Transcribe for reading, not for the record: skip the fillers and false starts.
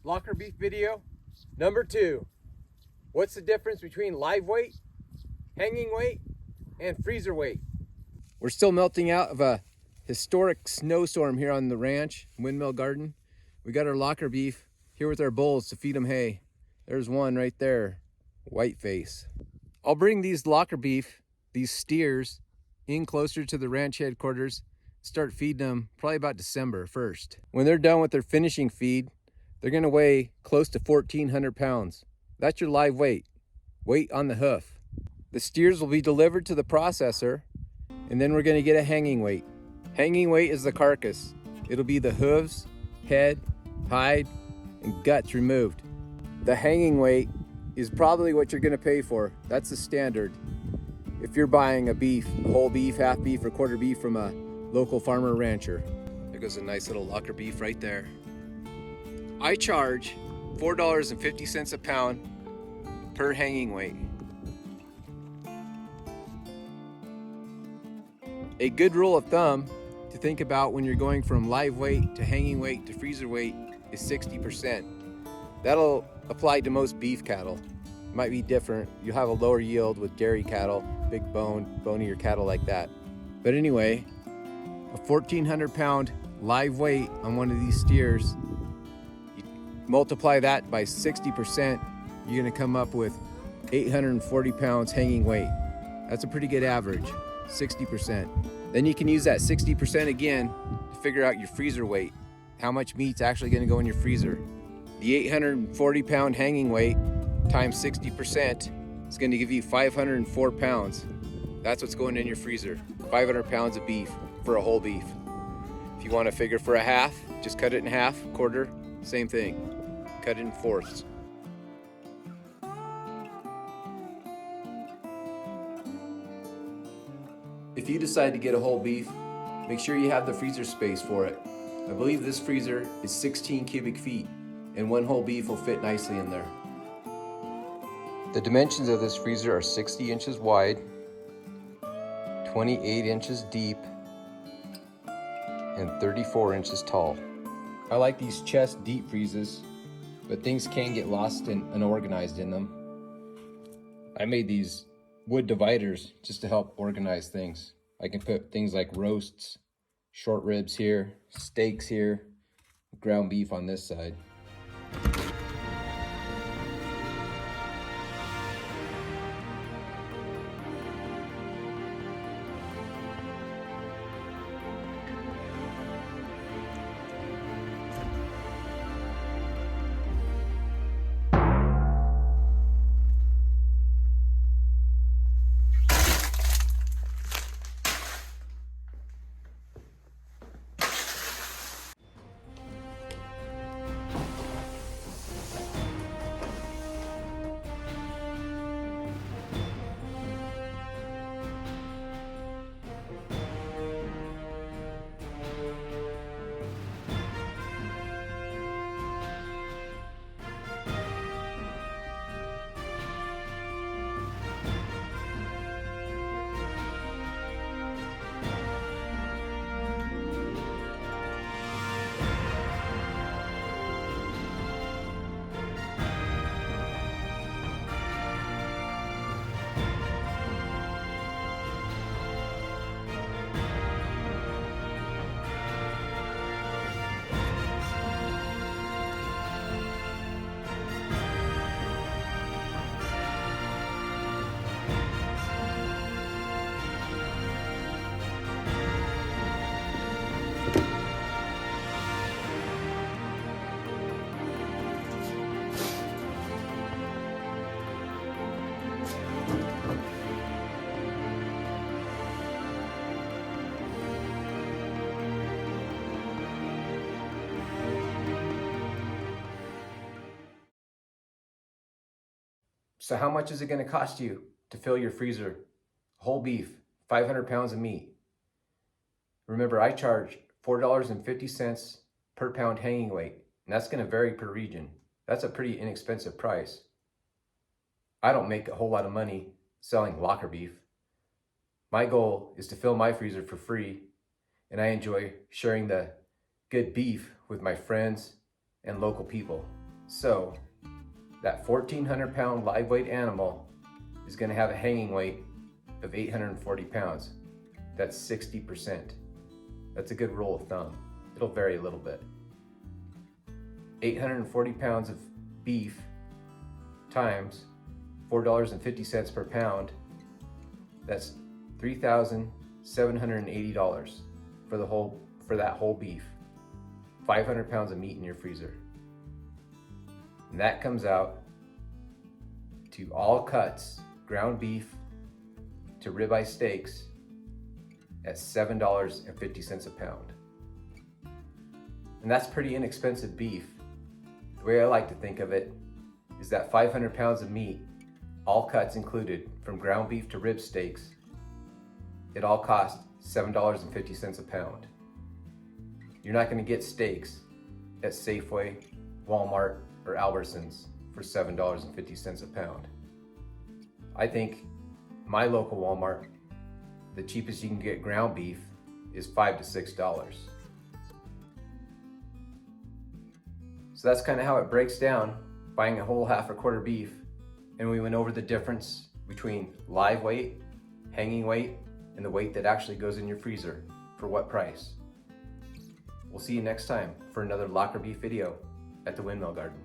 locker beef video number 2. What's the difference between live weight, hanging weight, and freezer weight? We're still melting out of a historic snowstorm here on the ranch, Windmill Garden. We got our locker beef here with our bulls to feed them hay. There's one right there, white face. I'll bring these locker beef, these steers, in closer to the ranch headquarters, start feeding them probably about December 1st. When they're done with their finishing feed, they're gonna weigh close to 1,400 pounds. That's your live weight on the hoof. The steers will be delivered to the processor, and then we're gonna get a hanging weight. Hanging weight is the carcass. It'll be the hooves, head, hide, and guts removed. The hanging weight is probably what you're gonna pay for. That's the standard. If you're buying a beef, whole beef, half beef, or quarter beef from a local farmer or rancher. There goes a nice little locker beef right there. I charge $4.50 a pound per hanging weight. A good rule of thumb to think about when you're going from live weight to hanging weight to freezer weight is 60%. That'll apply to most beef cattle. It might be different. You'll have a lower yield with dairy cattle, big bonier cattle like that. But anyway, a 1,400 pound live weight on one of these steers, you multiply that by 60%, you're gonna come up with 840 pounds hanging weight. That's a pretty good average, 60%. Then you can use that 60% again to figure out your freezer weight, how much meat's actually gonna go in your freezer. The 840 pound hanging weight times 60% is gonna give you 504 pounds. That's what's going in your freezer, 500 pounds of beef for a whole beef. If you wanna figure for a half, just cut it in half, quarter, same thing. Cut it in fourths. If you decide to get a whole beef, make sure you have the freezer space for it. I believe this freezer is 16 cubic feet, and one whole beef will fit nicely in there. The dimensions of this freezer are 60 inches wide, 28 inches deep, and 34 inches tall. I like these chest deep freezers, but things can get lost and unorganized in them. I made these wood dividers just to help organize things. I can put things like roasts, short ribs here, steaks here, ground beef on this side. So how much is it going to cost you to fill your freezer? Whole beef, 500 pounds of meat. Remember, I charge $4.50 per pound hanging weight, and that's going to vary per region. That's a pretty inexpensive price. I don't make a whole lot of money selling locker beef. My goal is to fill my freezer for free, and I enjoy sharing the good beef with my friends and local people. So that 1,400 pound live weight animal is going to have a hanging weight of 840 pounds. That's 60%. That's a good rule of thumb. It'll vary a little bit. 840 pounds of beef times $4.50 per pound, that's $3,780 for that whole beef. 500 pounds of meat in your freezer. And that comes out to all cuts, ground beef to ribeye steaks, at $7.50 a pound. And that's pretty inexpensive beef. The way I like to think of it is that 500 pounds of meat, all cuts included, from ground beef to rib steaks, it all cost $7.50 a pound. You're not going to get steaks at Safeway, Walmart, or Albertsons for $7.50 a pound. I think my local Walmart, the cheapest you can get ground beef is $5 to $6. So that's kind of how it breaks down, buying a whole half or quarter beef, and we went over the difference between live weight, hanging weight, and the weight that actually goes in your freezer for what price. We'll see you next time for another locker beef video at the Windmill Garden.